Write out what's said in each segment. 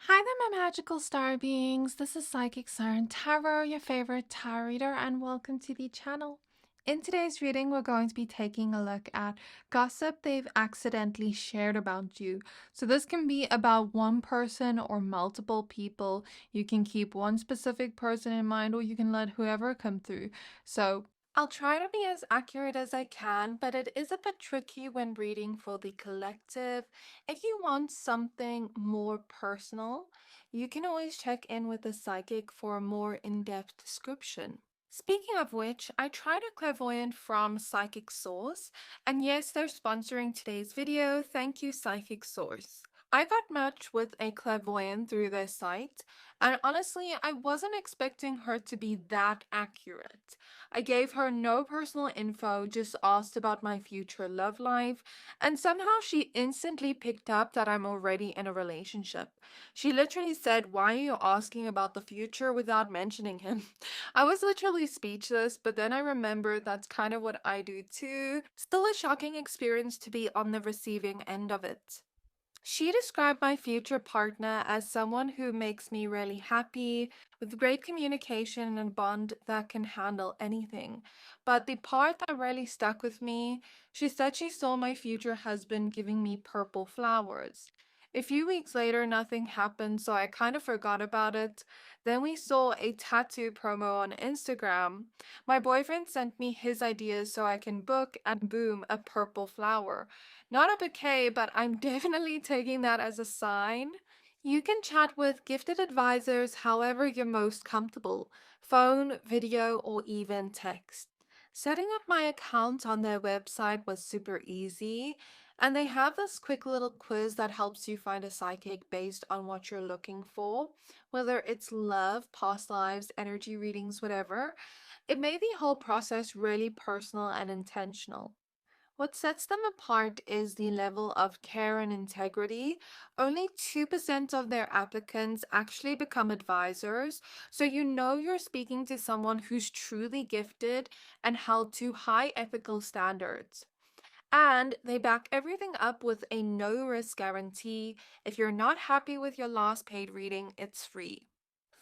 Hi there, my magical star beings. This is Psychic Siren Tarot, your favorite tarot reader, and welcome to the channel. In today's reading, we're going to be taking a look at gossip they've accidentally shared about you. So this can be about one person or multiple people. You can keep one specific person in mind, or you can let whoever come through. So I'll try to be as accurate as I can, but it is a bit tricky when reading for the collective. If you want something more personal, you can always check in with the psychic for a more in-depth description. Speaking of which, I tried a clairvoyant from Psychic Source, and yes, they're sponsoring today's video. Thank you, Psychic Source. I got matched with a clairvoyant through their site, and honestly, I wasn't expecting her to be that accurate. I gave her no personal info, just asked about my future love life, and somehow she instantly picked up that I'm already in a relationship. She literally said, "Why are you asking about the future without mentioning him?" I was literally speechless, but then I remembered that's kind of what I do too. Still a shocking experience to be on the receiving end of it. She described my future partner as someone who makes me really happy, with great communication and a bond that can handle anything. But the part that really stuck with me, she said she saw my future husband giving me purple flowers. A few weeks later, nothing happened, so I kind of forgot about it. Then we saw a tattoo promo on Instagram. My boyfriend sent me his ideas so I can book, and boom, a purple flower. Not a bouquet, but I'm definitely taking that as a sign. You can chat with gifted advisors however you're most comfortable, phone, video, or even text. Setting up my account on their website was super easy, and they have this quick little quiz that helps you find a psychic based on what you're looking for, whether it's love, past lives, energy readings, whatever. It made the whole process really personal and intentional. What sets them apart is the level of care and integrity. Only 2% of their applicants actually become advisors, so you know you're speaking to someone who's truly gifted and held to high ethical standards. And they back everything up with a no risk guarantee. If you're not happy with your last paid reading, it's free.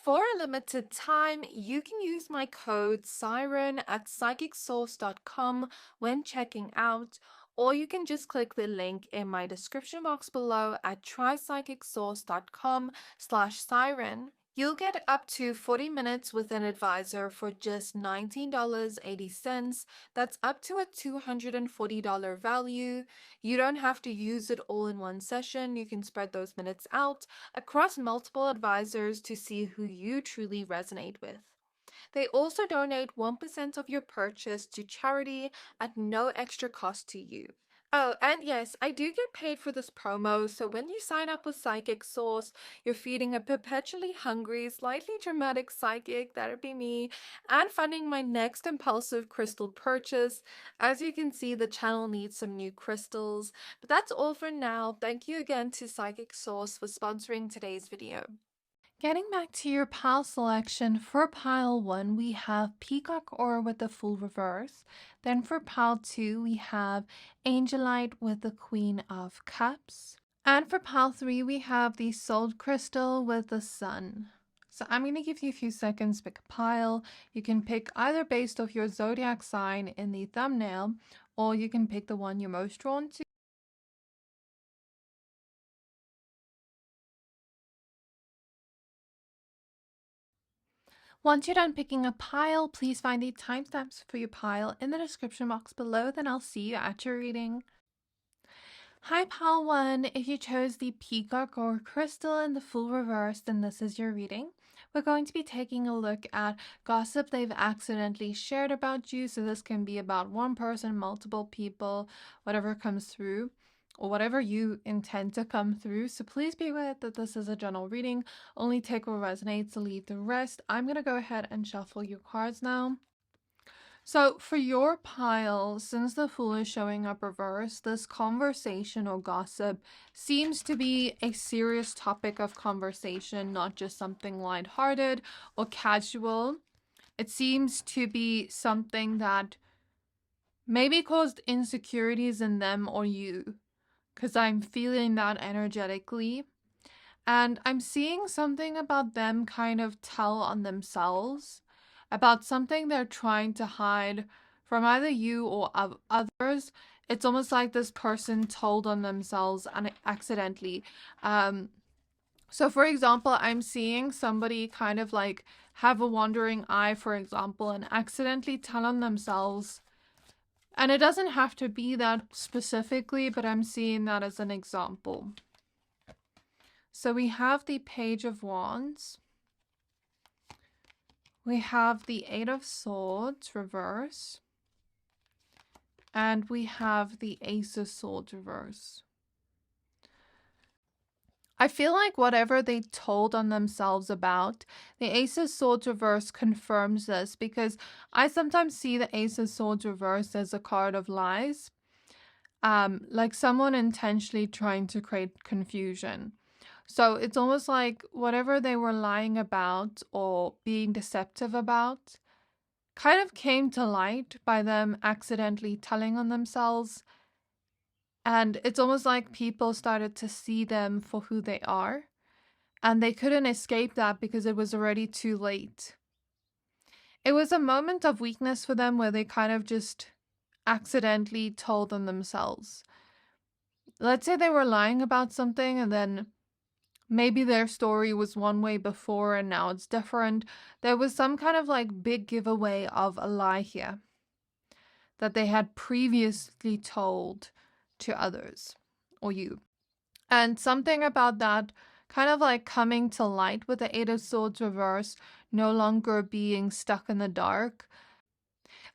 For a limited time, you can use my code Siren at psychicsource.com when checking out, or you can just click the link in my description box below at trypsychicsource.com/siren. You'll get up to 40 minutes with an advisor for just $19.80. That's up to a $240 value. You don't have to use it all in one session. You can spread those minutes out across multiple advisors to see who you truly resonate with. They also donate 1% of your purchase to charity at no extra cost to you. Oh, and yes, I do get paid for this promo, so when you sign up with Psychic Source, you're feeding a perpetually hungry, slightly dramatic psychic, that'd be me, and funding my next impulsive crystal purchase. As you can see, the channel needs some new crystals, but that's all for now. Thank you again to Psychic Source for sponsoring today's video. Getting back to your pile selection, for pile 1 we have Peacock Ore with the full reverse. Then for pile 2 we have Angelite with the Queen of Cups. And for pile 3 we have the Soul Crystal with the Sun. So I'm going to give you a few seconds to pick a pile. You can pick either based off your zodiac sign in the thumbnail, or you can pick the one you're most drawn to. Once you're done picking a pile, please find the timestamps for your pile in the description box below, then I'll see you at your reading. Hi pile 1, if you chose the Peacock or Crystal in the full reverse, then this is your reading. We're going to be taking a look at gossip they've accidentally shared about you, so this can be about one person, multiple people, whatever comes through, or whatever you intend to come through. So please be aware that this is a general reading. Only take what resonates, leave the rest. I'm going to go ahead and shuffle your cards now. So for your pile, since the Fool is showing up reversed, this conversation or gossip seems to be a serious topic of conversation, not just something lighthearted or casual. It seems to be something that maybe caused insecurities in them or you, because I'm feeling that energetically. And I'm seeing something about them kind of tell on themselves about something they're trying to hide from either you or others. It's almost like this person told on themselves and accidentally. So for example, I'm seeing somebody kind of like have a wandering eye, for example, and accidentally tell on themselves. And it doesn't have to be that specifically, but I'm seeing that as an example. So we have the Page of Wands. We have the Eight of Swords reverse. And we have the Ace of Swords reverse. I feel like whatever they told on themselves about, the Ace of Swords reverse confirms this, because I sometimes see the Ace of Swords reverse as a card of lies. Like someone intentionally trying to create confusion. So it's almost like whatever they were lying about or being deceptive about kind of came to light by them accidentally telling on themselves. And it's almost like people started to see them for who they are. And they couldn't escape that because it was already too late. It was a moment of weakness for them where they kind of just accidentally told on themselves. Let's say they were lying about something and then maybe their story was one way before and now it's different. There was some kind of like big giveaway of a lie here that they had previously told to others or you. And something about that kind of like coming to light with the Eight of Swords reverse, no longer being stuck in the dark.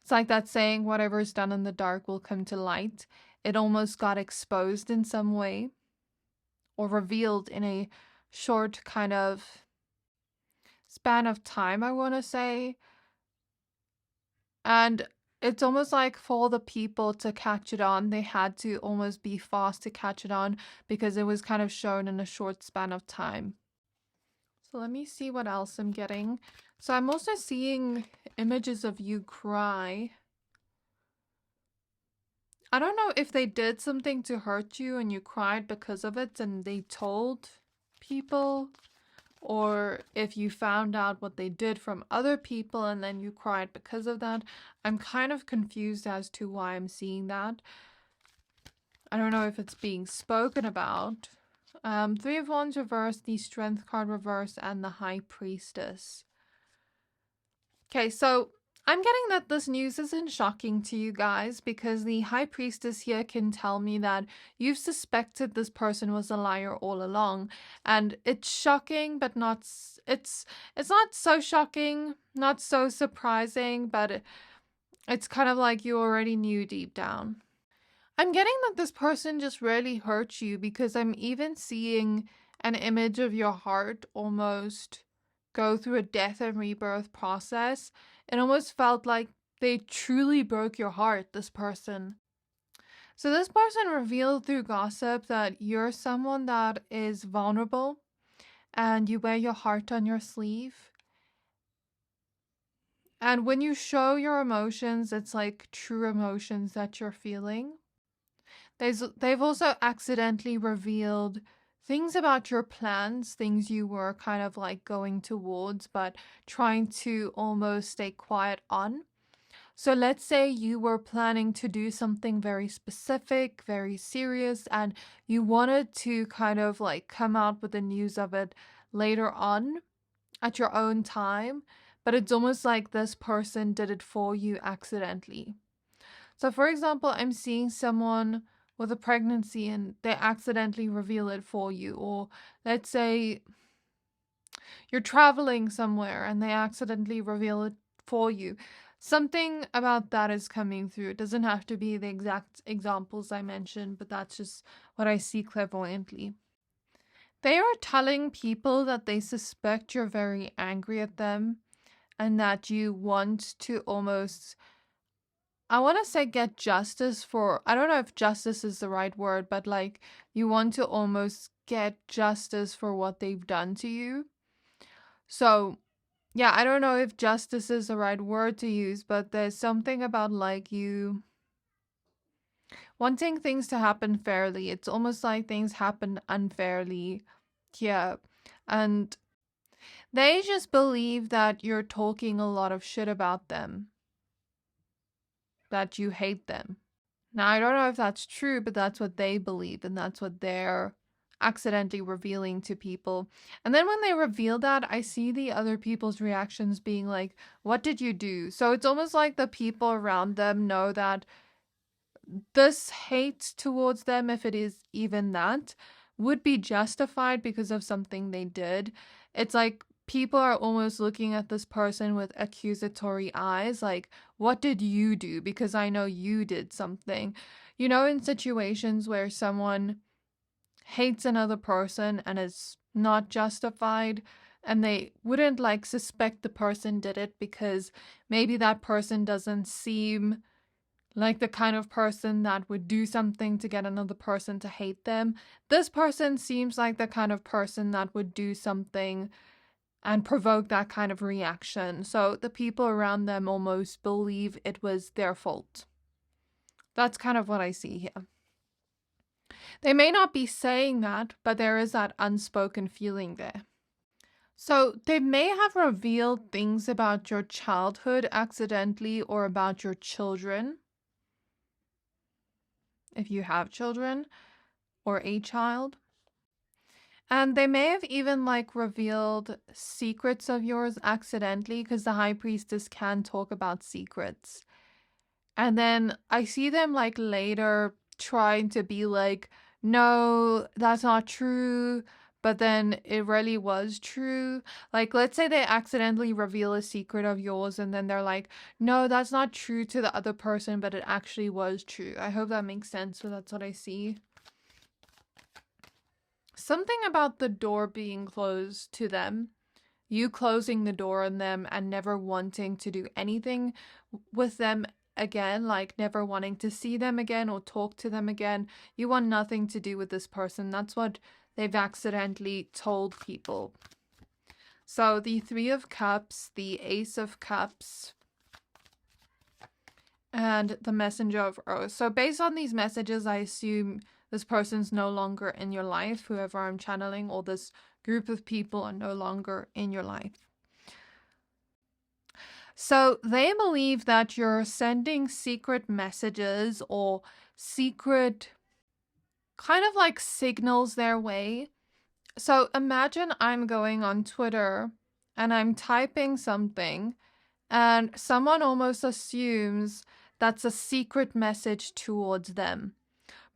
It's like that saying, whatever is done in the dark will come to light. It almost got exposed in some way or revealed in a short kind of span of time, I want to say. And it's almost like for the people to catch it on, they had to almost be fast to catch it on because it was kind of shown in a short span of time. So let me see what else I'm getting. So I'm also seeing images of you cry. I don't know if they did something to hurt you and you cried because of it and they told people, or if you found out what they did from other people and then you cried because of that. I'm kind of confused as to why I'm seeing that. I don't know if it's being spoken about. Three of Wands reverse, the Strength card reverse, and the High Priestess. Okay, so I'm getting that this news isn't shocking to you guys because the High Priestess here can tell me that you've suspected this person was a liar all along. And it's shocking, but not, it's not so shocking, not so surprising, but it's kind of like you already knew deep down. I'm getting that this person just really hurt you because I'm even seeing an image of your heart almost go through a death and rebirth process. It almost felt like they truly broke your heart, this person. So this person revealed through gossip that you're someone that is vulnerable and you wear your heart on your sleeve. And when you show your emotions, it's like true emotions that you're feeling. They've also accidentally revealed things about your plans, things you were kind of like going towards, but trying to almost stay quiet on. So let's say you were planning to do something very specific, very serious, and you wanted to kind of like come out with the news of it later on at your own time, but it's almost like this person did it for you accidentally. So for example, I'm seeing someone with a pregnancy and they accidentally reveal it for you. Or let's say you're traveling somewhere and they accidentally reveal it for you. Something about that is coming through. It doesn't have to be the exact examples I mentioned, but that's just what I see clairvoyantly. They are telling people that they suspect you're very angry at them and that you want to almost, I want to say, get justice for, I don't know if justice is the right word, but like you want to almost get justice for what they've done to you. So yeah, I don't know if justice is the right word to use, but there's something about like you wanting things to happen fairly. It's almost like things happen unfairly Yeah. And they just believe that you're talking a lot of shit about them, that you hate them. Now, I don't know if that's true, but that's what they believe, and that's what they're accidentally revealing to people. And then when they reveal that, I see the other people's reactions being like, what did you do? So it's almost like the people around them know that this hate towards them, if it is even that, would be justified because of something they did. It's like people are almost looking at this person with accusatory eyes, like, what did you do? Because I know you did something. You know, in situations where someone hates another person and is not justified, and they wouldn't like suspect the person did it because maybe that person doesn't seem like the kind of person that would do something to get another person to hate them. This person seems like the kind of person that would do something and provoke that kind of reaction. So the people around them almost believe it was their fault. That's kind of what I see here. They may not be saying that, but there is that unspoken feeling there. So they may have revealed things about your childhood accidentally or about your children, if you have children or a child. And they may have even like revealed secrets of yours accidentally, because the high priestess can talk about secrets. And then I see them like later trying to be like, no, that's not true. But then it really was true. Like, let's say they accidentally reveal a secret of yours and then they're like, no, that's not true to the other person, but it actually was true. I hope that makes sense, but that's what I see. Something about the door being closed to them, you closing the door on them and never wanting to do anything with them again, like never wanting to see them again or talk to them again. You want nothing to do with this person. That's what they've accidentally told people. So the Three of Cups, the Ace of Cups, and the Messenger of Earth. So based on these messages, I assume this person's no longer in your life, whoever I'm channeling, or this group of people are no longer in your life. So they believe that you're sending secret messages or secret kind of like signals their way. So imagine I'm going on Twitter and I'm typing something and someone almost assumes that's a secret message towards them.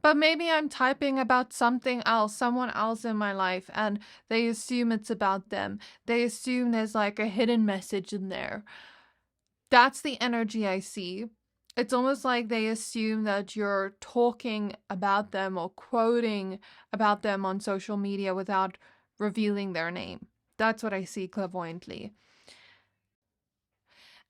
But maybe I'm typing about something else, someone else in my life, and they assume it's about them. They assume there's like a hidden message in there. That's the energy I see. It's almost like they assume that you're talking about them or quoting about them on social media without revealing their name. That's what I see clairvoyantly.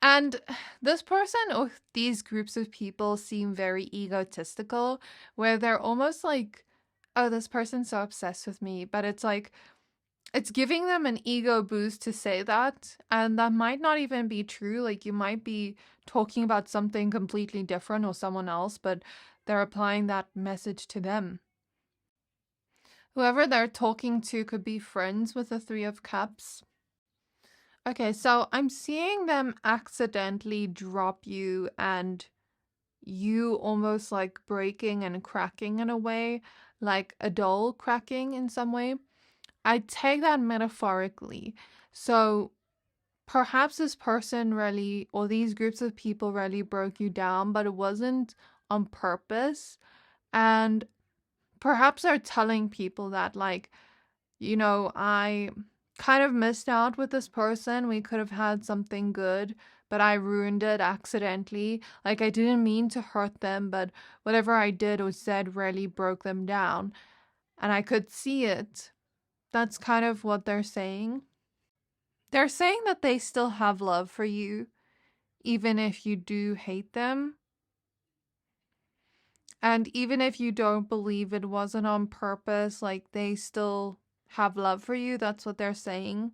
And this person or these groups of people seem very egotistical, where they're almost like, oh, this person's so obsessed with me. But it's like, it's giving them an ego boost to say that. And that might not even be true. Like, you might be talking about something completely different or someone else, but they're applying that message to them. Whoever they're talking to could be friends with the Three of Cups. Okay, so I'm seeing them accidentally drop you and you almost like breaking and cracking in a way, like a doll cracking in some way. I take that metaphorically. So perhaps this person really, or these groups of people really broke you down, but it wasn't on purpose. And perhaps they're telling people that, like, you know, I kind of missed out with this person. We could have had something good, but I ruined it accidentally. Like, I didn't mean to hurt them, but whatever I did or said really broke them down. And I could see it. That's kind of what they're saying. They're saying that they still have love for you, even if you do hate them. And even if you don't believe it wasn't on purpose, like, they still have love for you. That's what they're saying.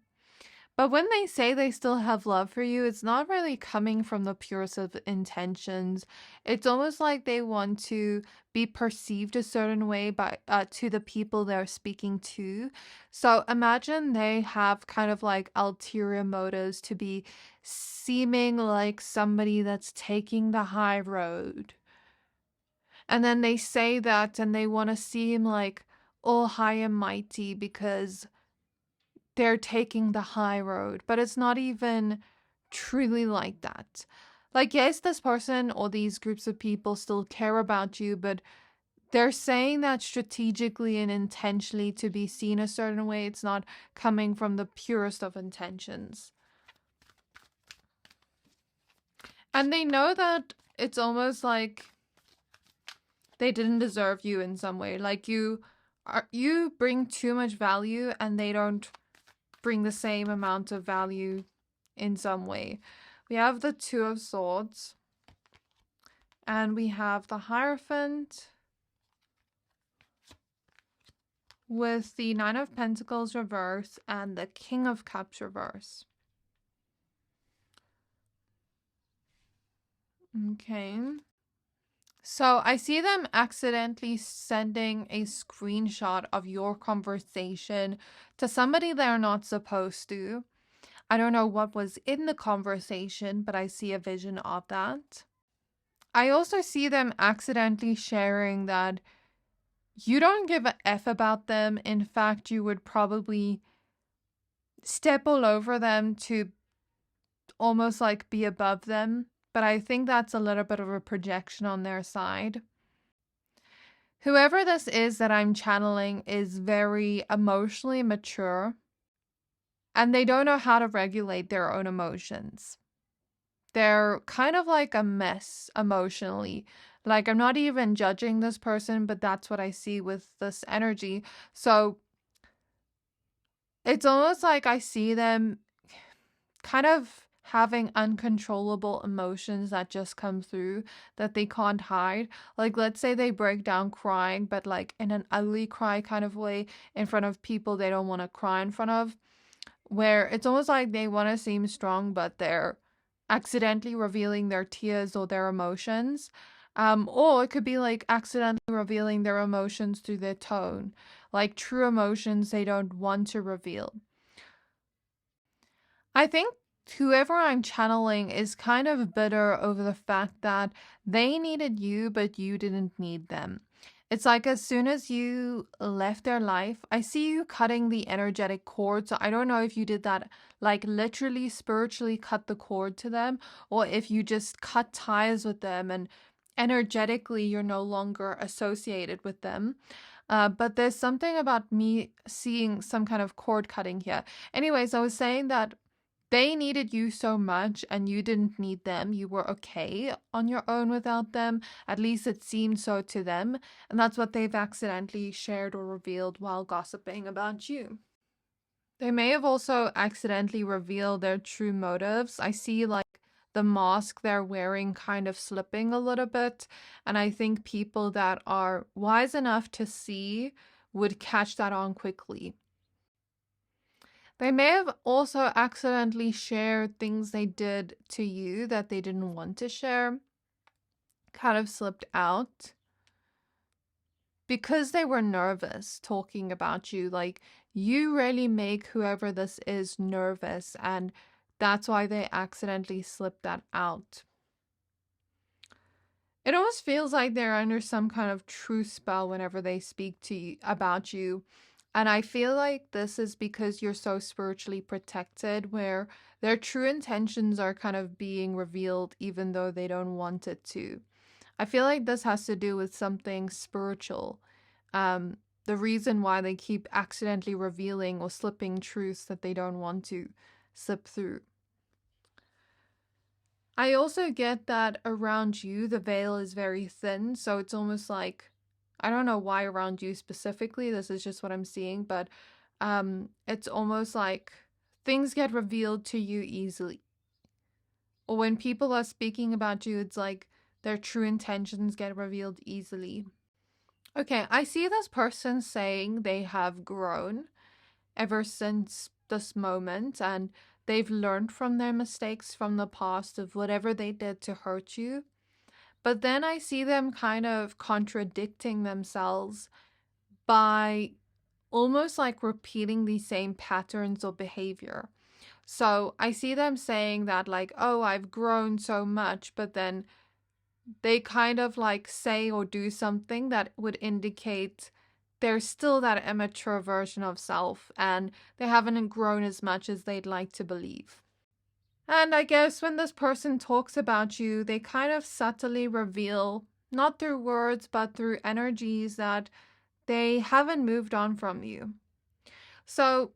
But when they say they still have love for you, it's not really coming from the purest of intentions. It's almost like they want to be perceived a certain way by to the people they're speaking to. So imagine they have kind of like ulterior motives to be seeming like somebody that's taking the high road. And then they say that and they want to seem like all high and mighty because they're taking the high road, but it's not even truly like that. Like, yes, this person or these groups of people still care about you, but they're saying that strategically and intentionally to be seen a certain way. It's not coming from the purest of intentions. And they know that it's almost like they didn't deserve you in some way. Like you bring too much value and they don't bring the same amount of value in some way. We have the Two of Swords and we have the Hierophant with the Nine of Pentacles reverse and the King of Cups reverse. Okay. So I see them accidentally sending a screenshot of your conversation to somebody they're not supposed to. I don't know what was in the conversation, but I see a vision of that. I also see them accidentally sharing that you don't give a F about them. In fact, you would probably step all over them to almost like be above them. But I think that's a little bit of a projection on their side. Whoever this is that I'm channeling is very emotionally mature and they don't know how to regulate their own emotions. They're kind of like a mess emotionally. Like, I'm not even judging this person, but that's what I see with this energy. So it's almost like I see them kind of having uncontrollable emotions that just come through that they can't hide. Like, let's say they break down crying, but like in an ugly cry kind of way in front of people they don't want to cry in front of, where it's almost like they want to seem strong, but they're accidentally revealing their tears or their emotions. Or it could be like accidentally revealing their emotions through their tone, like true emotions they don't want to reveal. I think whoever I'm channeling is kind of bitter over the fact that they needed you, but you didn't need them. It's like as soon as you left their life, I see you cutting the energetic cord. So I don't know if you did that, like literally spiritually cut the cord to them, or if you just cut ties with them and energetically you're no longer associated with them. But there's something about me seeing some kind of cord cutting here. Anyways, I was saying that they needed you so much and you didn't need them. You were okay on your own without them. At least it seemed so to them. And that's what they've accidentally shared or revealed while gossiping about you. They may have also accidentally revealed their true motives. I see like the mask they're wearing kind of slipping a little bit. And I think people that are wise enough to see would catch that on quickly. They may have also accidentally shared things they did to you that they didn't want to share, kind of slipped out because they were nervous talking about you. Like, you really make whoever this is nervous, and that's why they accidentally slipped that out. It almost feels like they're under some kind of truth spell whenever they speak to you about you. And I feel like this is because you're so spiritually protected, where their true intentions are kind of being revealed even though they don't want it to. I feel like this has to do with something spiritual. The reason why they keep accidentally revealing or slipping truths that they don't want to slip through. I also get that around you, the veil is very thin. So it's almost like, I don't know why around you specifically, this is just what I'm seeing, but it's almost like things get revealed to you easily. Or when people are speaking about you, it's like their true intentions get revealed easily. Okay, I see this person saying they have grown ever since this moment and they've learned from their mistakes from the past of whatever they did to hurt you. But then I see them kind of contradicting themselves by almost like repeating the same patterns or behavior. So I see them saying that like, oh, I've grown so much, but then they kind of like say or do something that would indicate they're still that immature version of self and they haven't grown as much as they'd like to believe. And I guess when this person talks about you, they kind of subtly reveal, not through words, but through energies, that they haven't moved on from you. So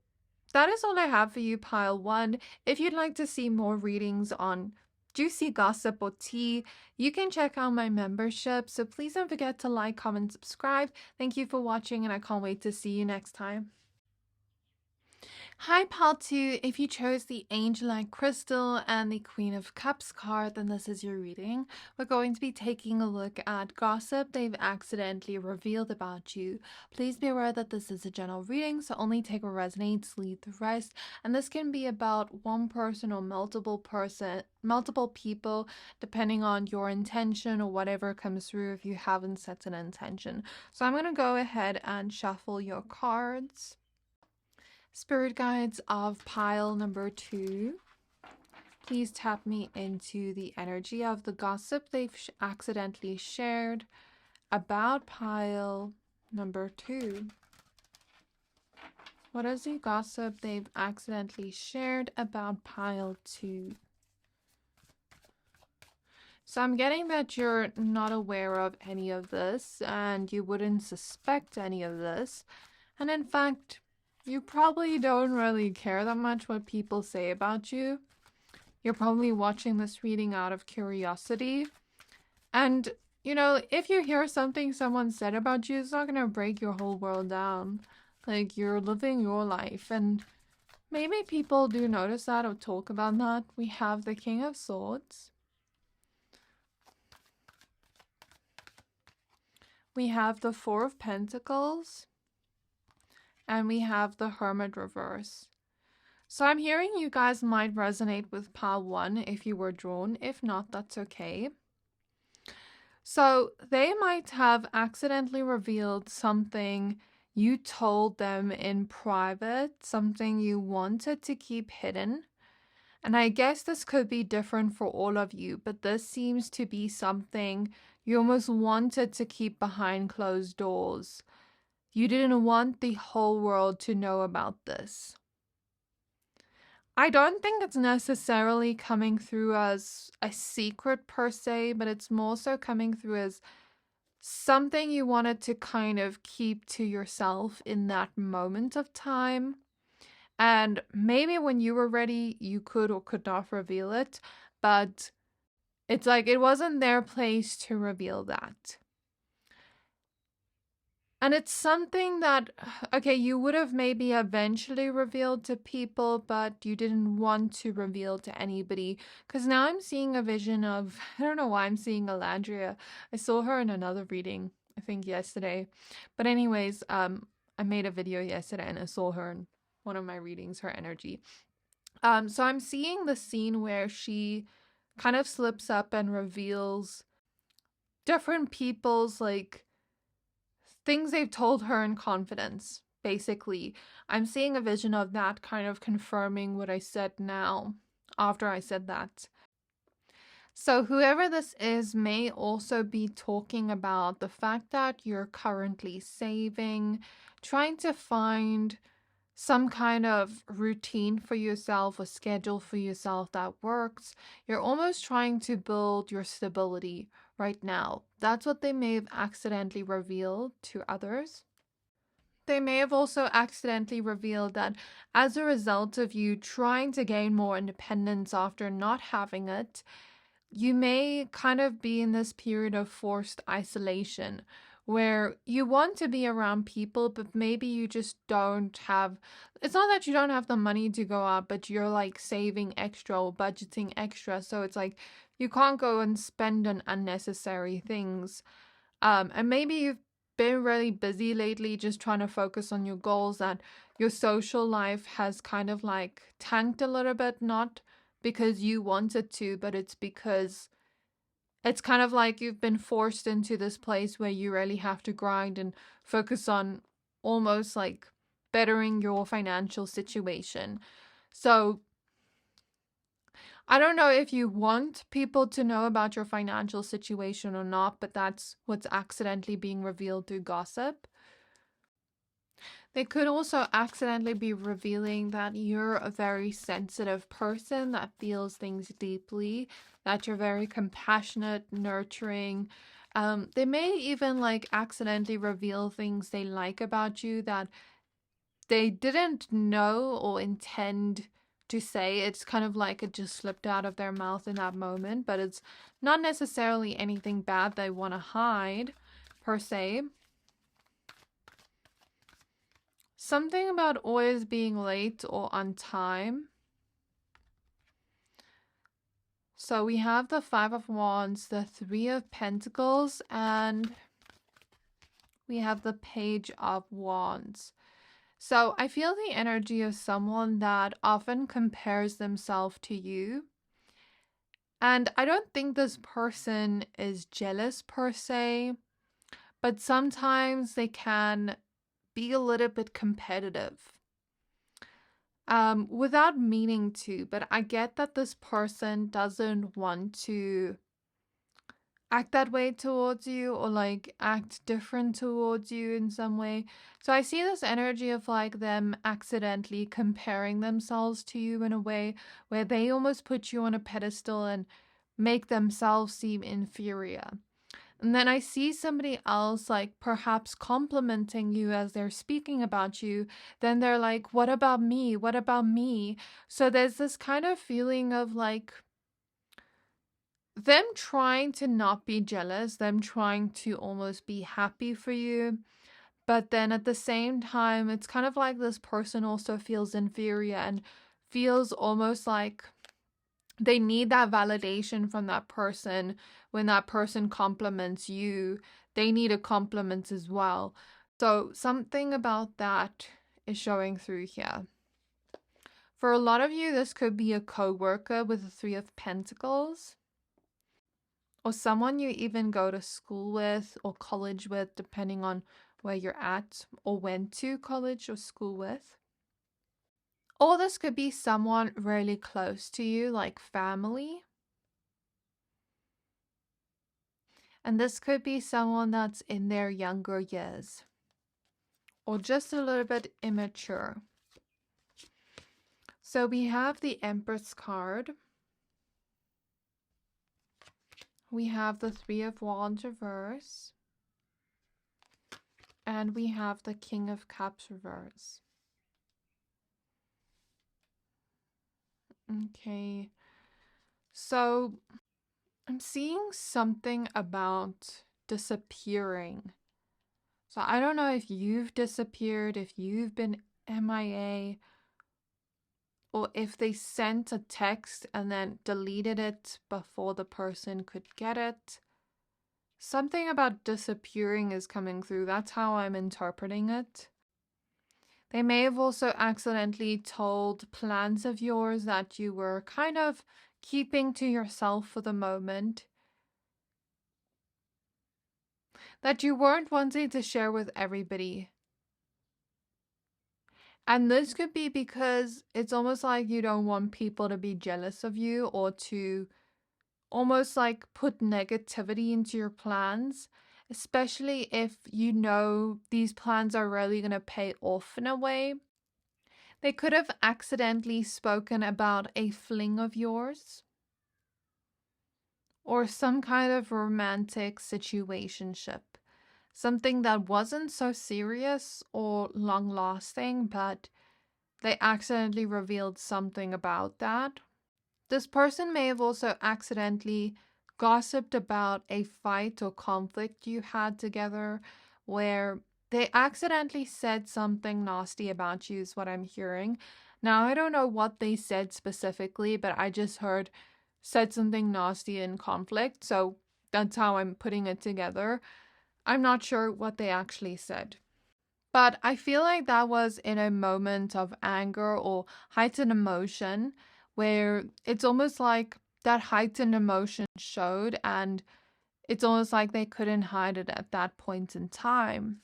that is all I have for you, pile one. If you'd like to see more readings on juicy gossip or tea, you can check out my membership. So please don't forget to like, comment, subscribe. Thank you for watching, and I can't wait to see you next time. Hi, pile 2. If you chose the Angelite crystal and the Queen of Cups card, then this is your reading. We're going to be taking a look at gossip they've accidentally revealed about you. Please be aware that this is a general reading, so only take what resonates, leave the rest. And this can be about one person or multiple people, depending on your intention or whatever comes through if you haven't set an intention. So I'm going to go ahead and shuffle your cards. Spirit guides of pile number 2, please tap me into the energy of the gossip they've accidentally shared about pile number 2. What is the gossip they've accidentally shared about pile 2? So I'm getting that you're not aware of any of this and you wouldn't suspect any of this. And in fact, you probably don't really care that much what people say about you. You're probably watching this reading out of curiosity. And, you know, if you hear something someone said about you, it's not going to break your whole world down. Like, you're living your life. And maybe people do notice that or talk about that. We have the King of Swords. We have the Four of Pentacles. And we have the Hermit reverse. So I'm hearing you guys might resonate with pile 1 if you were drawn. If not, that's okay. So they might have accidentally revealed something you told them in private, something you wanted to keep hidden. And I guess this could be different for all of you, but this seems to be something you almost wanted to keep behind closed doors. You didn't want the whole world to know about this. I don't think it's necessarily coming through as a secret per se, but it's more so coming through as something you wanted to kind of keep to yourself in that moment of time. And maybe when you were ready, you could or could not reveal it, but it's like it wasn't their place to reveal that. And it's something that, okay, you would have maybe eventually revealed to people, but you didn't want to reveal to anybody. Because now I'm seeing a vision of, I don't know why I'm seeing Alandria. I saw her in another reading, I think yesterday. But anyways, I made a video yesterday and I saw her in one of my readings, her energy. So I'm seeing the scene where she kind of slips up and reveals different people's, like, things they've told her in confidence, basically. I'm seeing a vision of that kind of confirming what I said now, after I said that. So whoever this is may also be talking about the fact that you're currently saving, trying to find some kind of routine for yourself, a schedule for yourself that works. You're almost trying to build your stability right now. That's what they may have accidentally revealed to others. They may have also accidentally revealed that as a result of you trying to gain more independence after not having it, you may kind of be in this period of forced isolation where you want to be around people, but maybe you just don't have, it's not that you don't have the money to go out, but you're like saving extra or budgeting extra. So it's like you can't go and spend on unnecessary things. And maybe you've been really busy lately just trying to focus on your goals, that your social life has kind of like tanked a little bit, not because you wanted to, but it's because it's kind of like you've been forced into this place where you really have to grind and focus on almost like bettering your financial situation. So I don't know if you want people to know about your financial situation or not, but that's what's accidentally being revealed through gossip. They could also accidentally be revealing that you're a very sensitive person that feels things deeply, that you're very compassionate, nurturing. They may even like accidentally reveal things they like about you that they didn't know or intend to say. It's kind of like it just slipped out of their mouth in that moment, but it's not necessarily anything bad they want to hide per se. Something about always being late or on time. So we have the Five of Wands, the Three of Pentacles, and we have the Page of Wands. So I feel the energy of someone that often compares themselves to you. And I don't think this person is jealous per se, but sometimes they can be a little bit competitive. Without meaning to, but I get that this person doesn't want to act that way towards you or like act different towards you in some way. So I see this energy of like them accidentally comparing themselves to you in a way where they almost put you on a pedestal and make themselves seem inferior. And then I see somebody else like perhaps complimenting you as they're speaking about you. Then they're like, what about me? What about me? So there's this kind of feeling of like them trying to not be jealous, them trying to almost be happy for you. But then at the same time, it's kind of like this person also feels inferior and feels almost like they need that validation from that person. When that person compliments you, they need a compliment as well. So something about that is showing through here. For a lot of you, this could be a co-worker with the Three of Pentacles, or someone you even go to school with or college with, depending on where you're at or went to college or school with. Or this could be someone really close to you, like family. And this could be someone that's in their younger years or just a little bit immature. So we have the Empress card. We have the Three of Wands reverse. And we have the King of Cups reverse. Okay. So I'm seeing something about disappearing. So I don't know if you've disappeared, if you've been MIA, or if they sent a text and then deleted it before the person could get it. Something about disappearing is coming through. That's how I'm interpreting it. They may have also accidentally told plans of yours that you were kind of keeping to yourself for the moment, that you weren't wanting to share with everybody. And this could be because it's almost like you don't want people to be jealous of you or to almost like put negativity into your plans, especially if you know these plans are really going to pay off in a way. They could have accidentally spoken about a fling of yours or some kind of romantic situationship. Something that wasn't so serious or long lasting, but they accidentally revealed something about that. This person may have also accidentally gossiped about a fight or conflict you had together where they accidentally said something nasty about you, is what I'm hearing. Now, I don't know what they said specifically, but I just heard said something nasty in conflict, so that's how I'm putting it together. I'm not sure what they actually said. But I feel like that was in a moment of anger or heightened emotion where it's almost like that heightened emotion showed, and it's almost like they couldn't hide it at that point in time.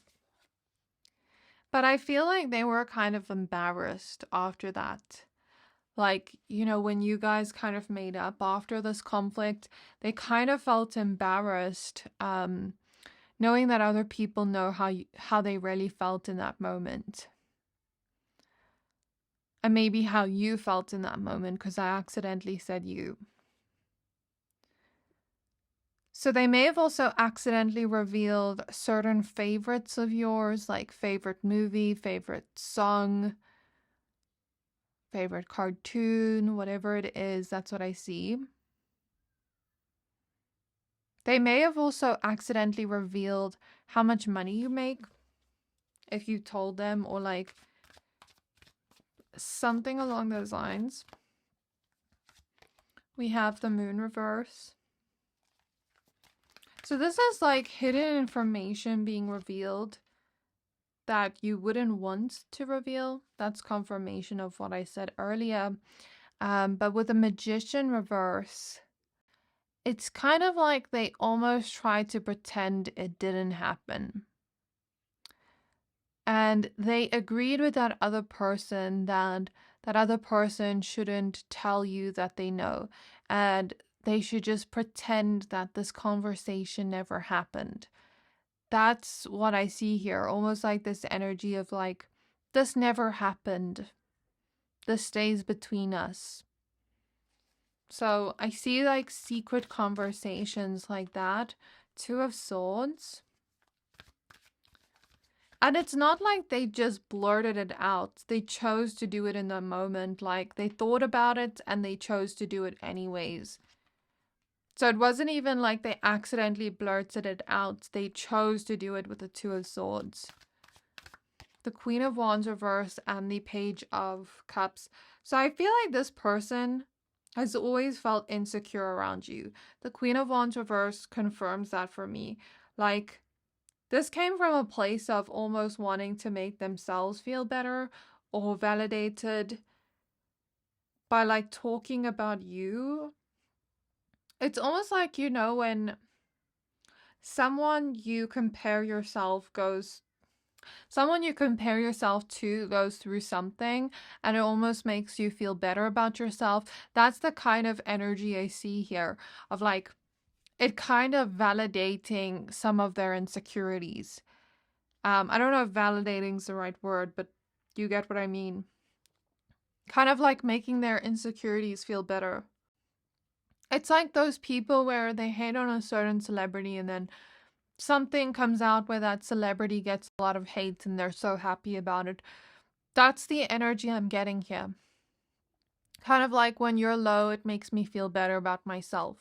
But I feel like they were kind of embarrassed after that. Like, when you guys kind of made up after this conflict, they kind of felt embarrassed, knowing that other people know how they really felt in that moment. And maybe how you felt in that moment, because I accidentally said you. So they may have also accidentally revealed certain favorites of yours, like favorite movie, favorite song, favorite cartoon, whatever it is. That's what I see. They may have also accidentally revealed how much money you make if you told them, or like something along those lines. We have the moon reverse. So this is like hidden information being revealed that you wouldn't want to reveal. That's confirmation of what I said earlier. But with the magician reverse, it's kind of like they almost tried to pretend it didn't happen. And they agreed with that other person that that other person shouldn't tell you that they know. And they should just pretend that this conversation never happened. That's what I see here. Almost like this energy of like, this never happened. This stays between us. So I see like secret conversations like that. Two of Swords. And it's not like they just blurted it out. They chose to do it in the moment. Like they thought about it and they chose to do it anyways. So it wasn't even like they accidentally blurted it out. They chose to do it with the Two of Swords. The Queen of Wands reverse and the Page of Cups. So I feel like this person has always felt insecure around you. The Queen of Wands reverse confirms that for me. Like, this came from a place of almost wanting to make themselves feel better or validated by like talking about you. It's almost like, when someone you compare yourself to goes through something and it almost makes you feel better about yourself. That's the kind of energy I see here of like it kind of validating some of their insecurities. I don't know if validating is the right word, but you get what I mean. Kind of like making their insecurities feel better. It's like those people where they hate on a certain celebrity and then something comes out where that celebrity gets a lot of hate and they're so happy about it. That's the energy I'm getting here. Kind of like when you're low, it makes me feel better about myself.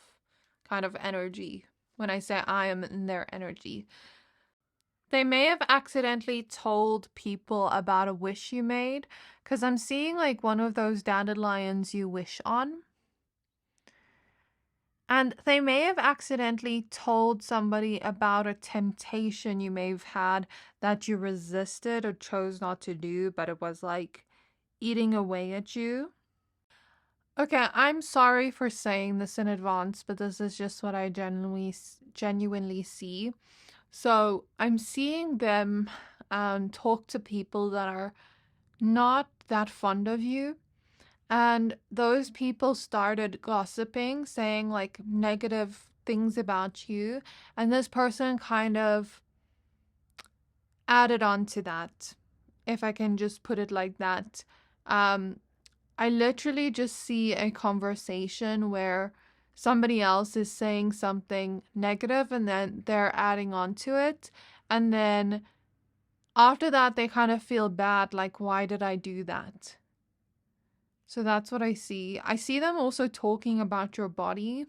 Kind of energy. When I say I am in their energy. They may have accidentally told people about a wish you made, because I'm seeing like one of those dandelions you wish on. And they may have accidentally told somebody about a temptation you may have had that you resisted or chose not to do, but it was like eating away at you. Okay, I'm sorry for saying this in advance, but this is just what I genuinely see. So I'm seeing them talk to people that are not that fond of you. And those people started gossiping, saying like negative things about you. And this person kind of added on to that, if I can just put it like that. I literally just see a conversation where somebody else is saying something negative and then they're adding on to it. And then after that, they kind of feel bad, like, why did I do that? So that's what I see. I see them also talking about your body.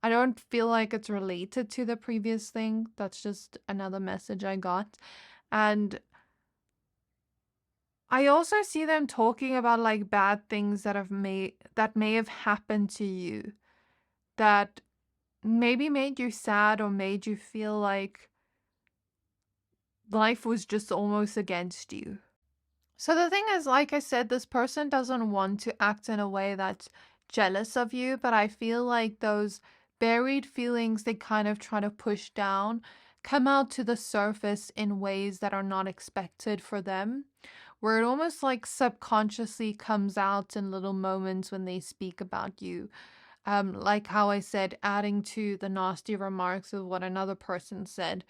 I don't feel like it's related to the previous thing. That's just another message I got. And I also see them talking about like bad things that may have happened to you that maybe made you sad or made you feel like life was just almost against you. So the thing is, like I said, this person doesn't want to act in a way that's jealous of you, but I feel like those buried feelings they kind of try to push down come out to the surface in ways that are not expected for them, where it almost like subconsciously comes out in little moments when they speak about you. Like how I said, adding to the nasty remarks of what another person said.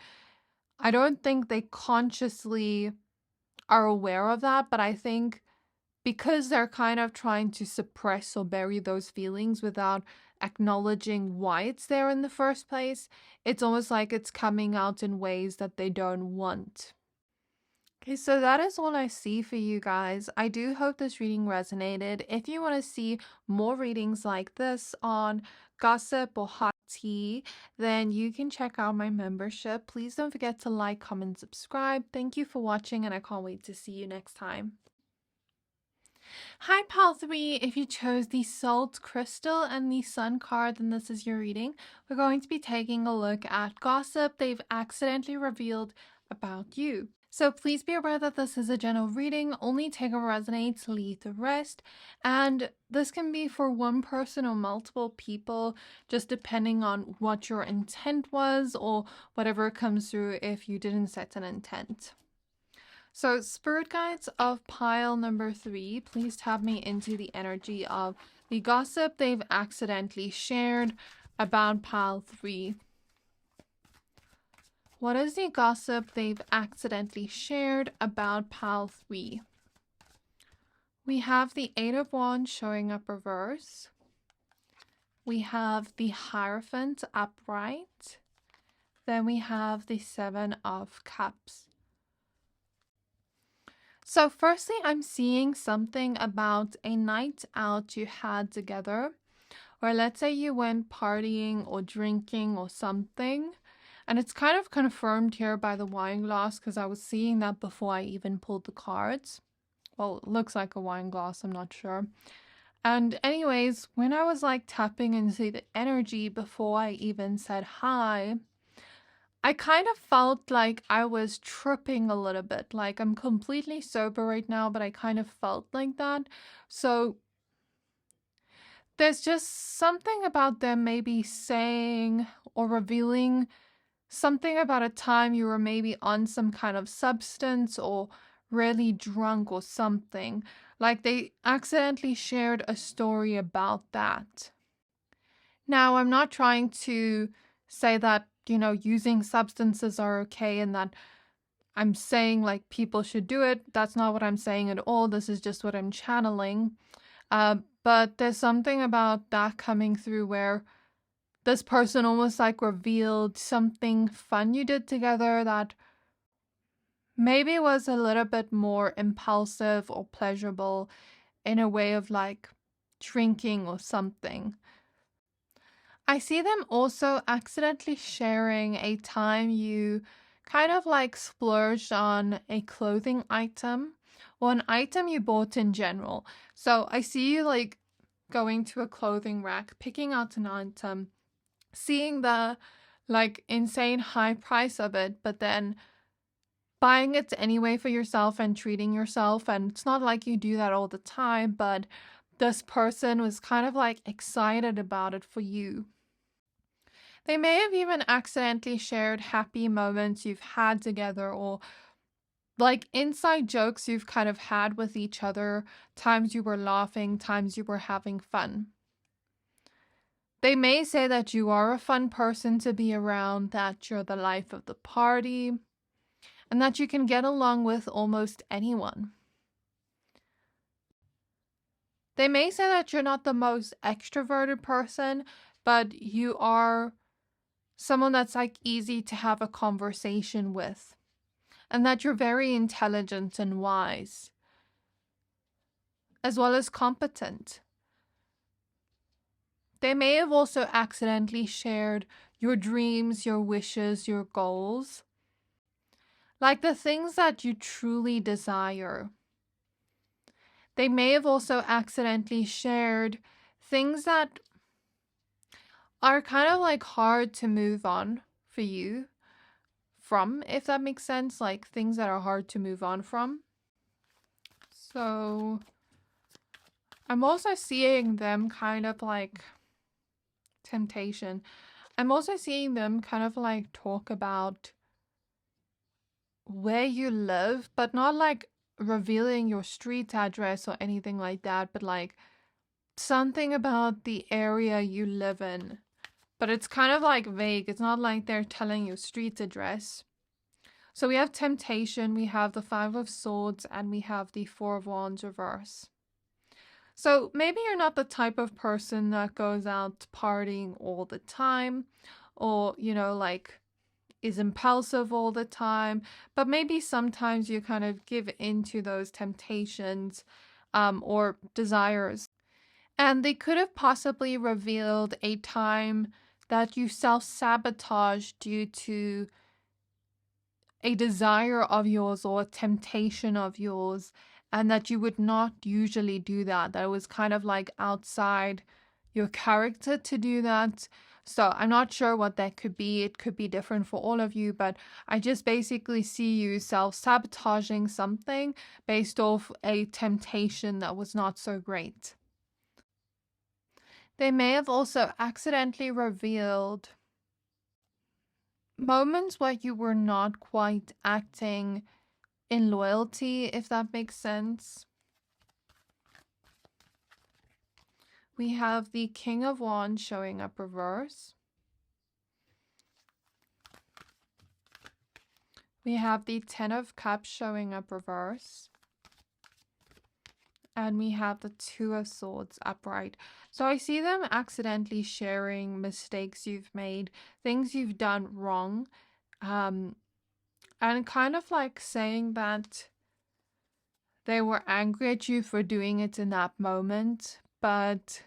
I don't think they consciously are aware of that, but I think because they're kind of trying to suppress or bury those feelings without acknowledging why it's there in the first place, it's almost like it's coming out in ways that they don't want. Okay, so that is all I see for you guys. I do hope this reading resonated. If you want to see more readings like this on gossip or hot tea, then you can check out my membership. Please don't forget to like, comment, subscribe. Thank you for watching, and I can't wait to see you next time. Hi, Pal 3. If you chose the Salt Crystal and the Sun card, then this is your reading. We're going to be taking a look at gossip they've accidentally revealed about you. So please be aware that this is a general reading. Only take what resonates, leave the rest. And this can be for one person or multiple people, just depending on what your intent was or whatever comes through if you didn't set an intent. So spirit guides of pile number 3, please tap me into the energy of the gossip they've accidentally shared about pile 3. What is the gossip they've accidentally shared about pile 3? We have the 8 of Wands showing up reverse. We have the Hierophant upright. Then we have the 7 of Cups. So firstly, I'm seeing something about a night out you had together, or let's say you went partying or drinking or something. And it's kind of confirmed here by the wine glass because I was seeing that before I even pulled the cards. Well, it looks like a wine glass, I'm not sure. And anyways, when I was like tapping into the energy before I even said hi, I kind of felt like I was tripping a little bit. Like I'm completely sober right now, but I kind of felt like that. So there's just something about them maybe saying or revealing something about a time you were maybe on some kind of substance or really drunk or something. Like they accidentally shared a story about that. Now, I'm not trying to say that, using substances are okay and that I'm saying like people should do it. That's not what I'm saying at all. This is just what I'm channeling. But there's something about that coming through where this person almost like revealed something fun you did together that maybe was a little bit more impulsive or pleasurable in a way of like drinking or something. I see them also accidentally sharing a time you kind of like splurged on a clothing item or an item you bought in general. So I see you like going to a clothing rack, picking out an item, seeing the like insane high price of it, but then buying it anyway for yourself and treating yourself. And it's not like you do that all the time, but this person was kind of like excited about it for you. They may have even accidentally shared happy moments you've had together or like inside jokes you've kind of had with each other, times you were laughing, times you were having fun. They may say that you are a fun person to be around, that you're the life of the party, and that you can get along with almost anyone. They may say that you're not the most extroverted person, but you are someone that's like easy to have a conversation with, and that you're very intelligent and wise, as well as competent. They may have also accidentally shared your dreams, your wishes, your goals, like the things that you truly desire. They may have also accidentally shared things that are kind of like hard to move on for you, from, if that makes sense, like things that are hard to move on from. So I'm also seeing them kind of like temptation. I'm also seeing them kind of like talk about where you live, but not like revealing your street address or anything like that, but like something about the area you live in. But it's kind of like vague. It's not like they're telling you street address. So we have temptation, we have the Five of Swords, and we have the Four of Wands reverse. So maybe you're not the type of person that goes out partying all the time, or, you know, like is impulsive all the time, but maybe sometimes you kind of give into those temptations or desires. And they could have possibly revealed a time that you self-sabotage due to a desire of yours or a temptation of yours, and that you would not usually do that. That it was kind of like outside your character to do that. So I'm not sure what that could be. It could be different for all of you, but I just basically see you self-sabotaging something based off a temptation that was not so great. They may have also accidentally revealed moments where you were not quite acting in loyalty, if that makes sense. We have the King of Wands showing up reverse. We have the Ten of Cups showing up reverse. And we have the Two of Swords upright. So I see them accidentally sharing mistakes you've made, things you've done wrong, and kind of like saying that they were angry at you for doing it in that moment, but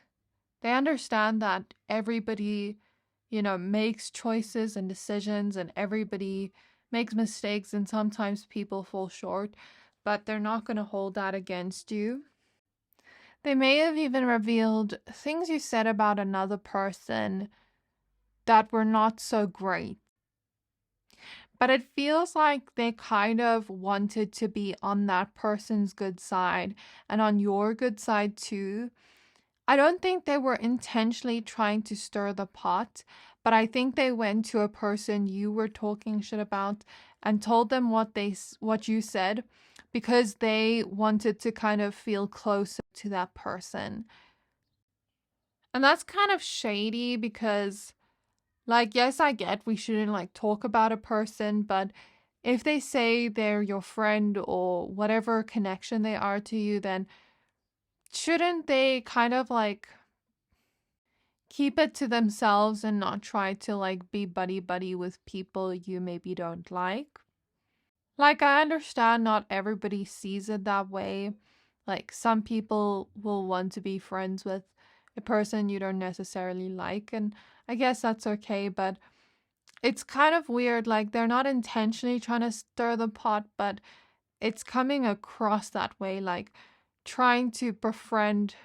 they understand that everybody, you know, makes choices and decisions, and everybody makes mistakes, and sometimes people fall short, but they're not going to hold that against you. They may have even revealed things you said about another person that were not so great. But it feels like they kind of wanted to be on that person's good side and on your good side too. I don't think they were intentionally trying to stir the pot, but I think they went to a person you were talking shit about and told them what you said, because they wanted to kind of feel closer to that person. And that's kind of shady because, like, yes, I get we shouldn't like talk about a person, but if they say they're your friend or whatever connection they are to you, then shouldn't they kind of like keep it to themselves and not try to like be buddy buddy with people you maybe don't like? Like, I understand not everybody sees it that way. Like, some people will want to be friends with a person you don't necessarily like, and I guess that's okay, but it's kind of weird. Like, they're not intentionally trying to stir the pot, but it's coming across that way, like trying to befriend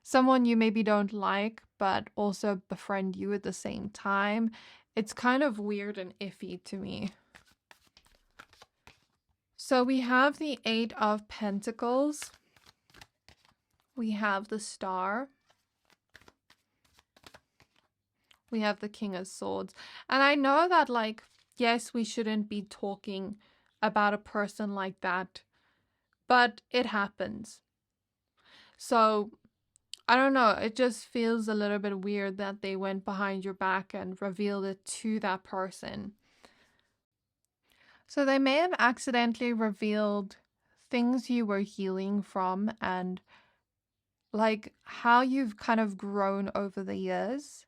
someone you maybe don't like, but also befriend you at the same time. It's kind of weird and iffy to me. So we have the Eight of Pentacles. We have the Star. We have the King of Swords. And I know that, like, yes, we shouldn't be talking about a person like that, but it happens. So I don't know, it just feels a little bit weird that they went behind your back and revealed it to that person. So they may have accidentally revealed things you were healing from, and like how you've kind of grown over the years.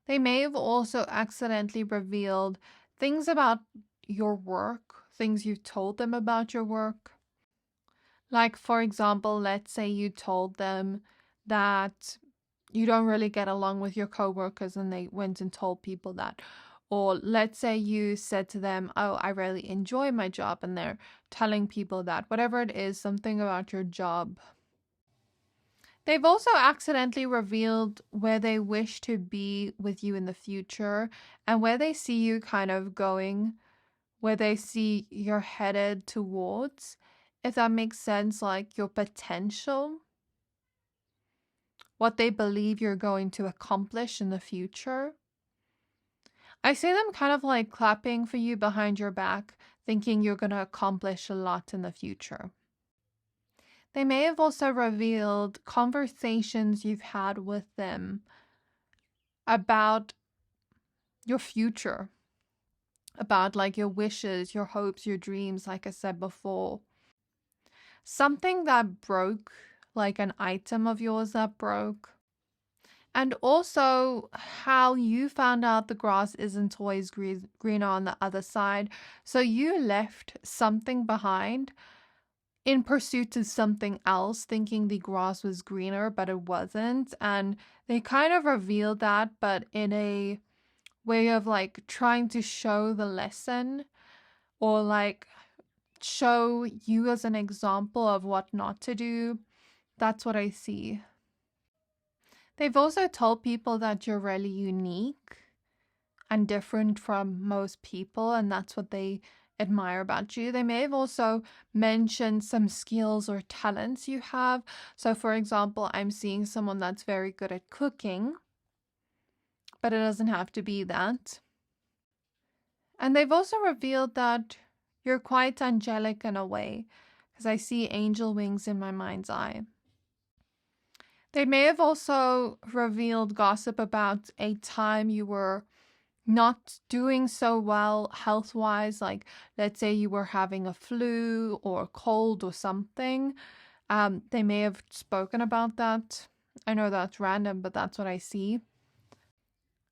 They may have also accidentally revealed things about your work, things you've told them about your work. Like, for example, let's say you told them that you don't really get along with your coworkers and they went and told people that. Or let's say you said to them, oh, I really enjoy my job, and they're telling people that. Whatever it is, something about your job. They've also accidentally revealed where they wish to be with you in the future and where they see you kind of going, where they see you're headed towards, if that makes sense, like your potential, what they believe you're going to accomplish in the future. I see them kind of like clapping for you behind your back, thinking you're going to accomplish a lot in the future. They may have also revealed conversations you've had with them about your future, about like your wishes, your hopes, your dreams, like I said before. Something that broke, like an item of yours that broke. And also how you found out the grass isn't always greener on the other side. So you left something behind in pursuit of something else, thinking the grass was greener, but it wasn't. And they kind of revealed that, but in a way of like trying to show the lesson, or like show you as an example of what not to do. That's what I see. They've also told people that you're really unique and different from most people, and that's what they admire about you. They may have also mentioned some skills or talents you have. So for example, I'm seeing someone that's very good at cooking, but it doesn't have to be that. And they've also revealed that you're quite angelic in a way, because I see angel wings in my mind's eye. They may have also revealed gossip about a time you were not doing so well health-wise, like let's say you were having a flu or a cold or something. They may have spoken about that. I know that's random, but that's what I see.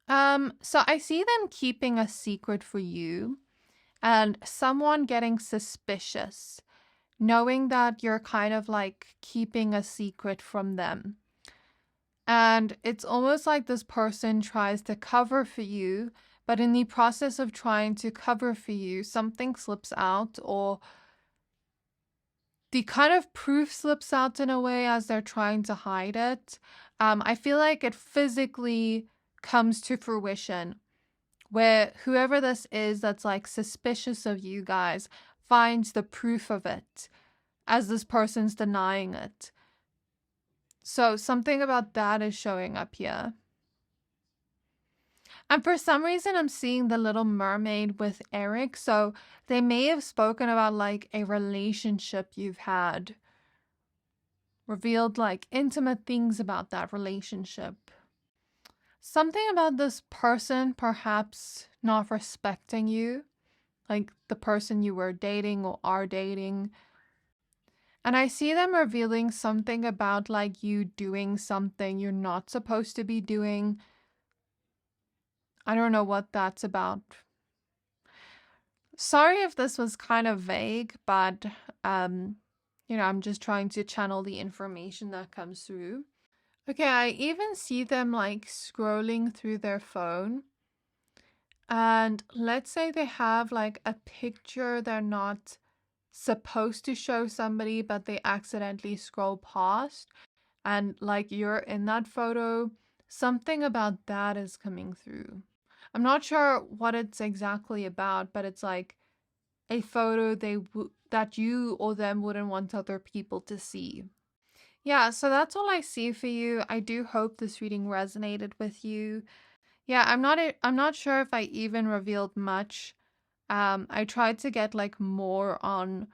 So I see them keeping a secret for you and someone getting suspicious, knowing that you're kind of like keeping a secret from them. And it's almost like this person tries to cover for you, but in the process of trying to cover for you, something slips out, or the kind of proof slips out in a way as they're trying to hide it. I feel like it physically comes to fruition, where whoever this is that's like suspicious of you guys finds the proof of it as this person's denying it. So something about that is showing up here. And for some reason, I'm seeing the Little Mermaid with Eric. So they may have spoken about like a relationship you've had. Revealed like intimate things about that relationship. Something about this person perhaps not respecting you. Like the person you were dating or are dating. And I see them revealing something about like you doing something you're not supposed to be doing. I don't know what that's about. Sorry if this was kind of vague, but I'm just trying to channel the information that comes through. Okay, I even see them like scrolling through their phone. And let's say they have like a picture they're not supposed to show somebody, but they accidentally scroll past. And like you're in that photo, something about that is coming through. I'm not sure what it's exactly about, but it's like a photo that you or them wouldn't want other people to see. Yeah, so that's all I see for you. I do hope this reading resonated with you. Yeah, I'm not sure if I even revealed much. I tried to get like more on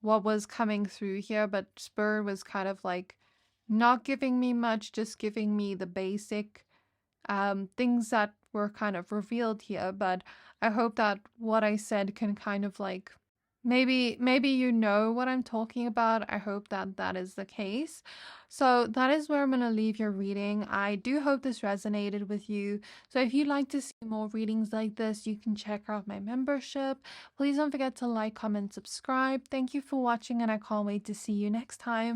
what was coming through here, but Spur was kind of like not giving me much, just giving me the basic things that were kind of revealed here. But I hope that what I said can kind of like maybe you know what I'm talking about. I hope that that is the case. So that is where I'm going to leave your reading. I do hope this resonated with you. So if you'd like to see more readings like this, you can check out my membership. Please don't forget to like, comment, subscribe. Thank you for watching, and I can't wait to see you next time.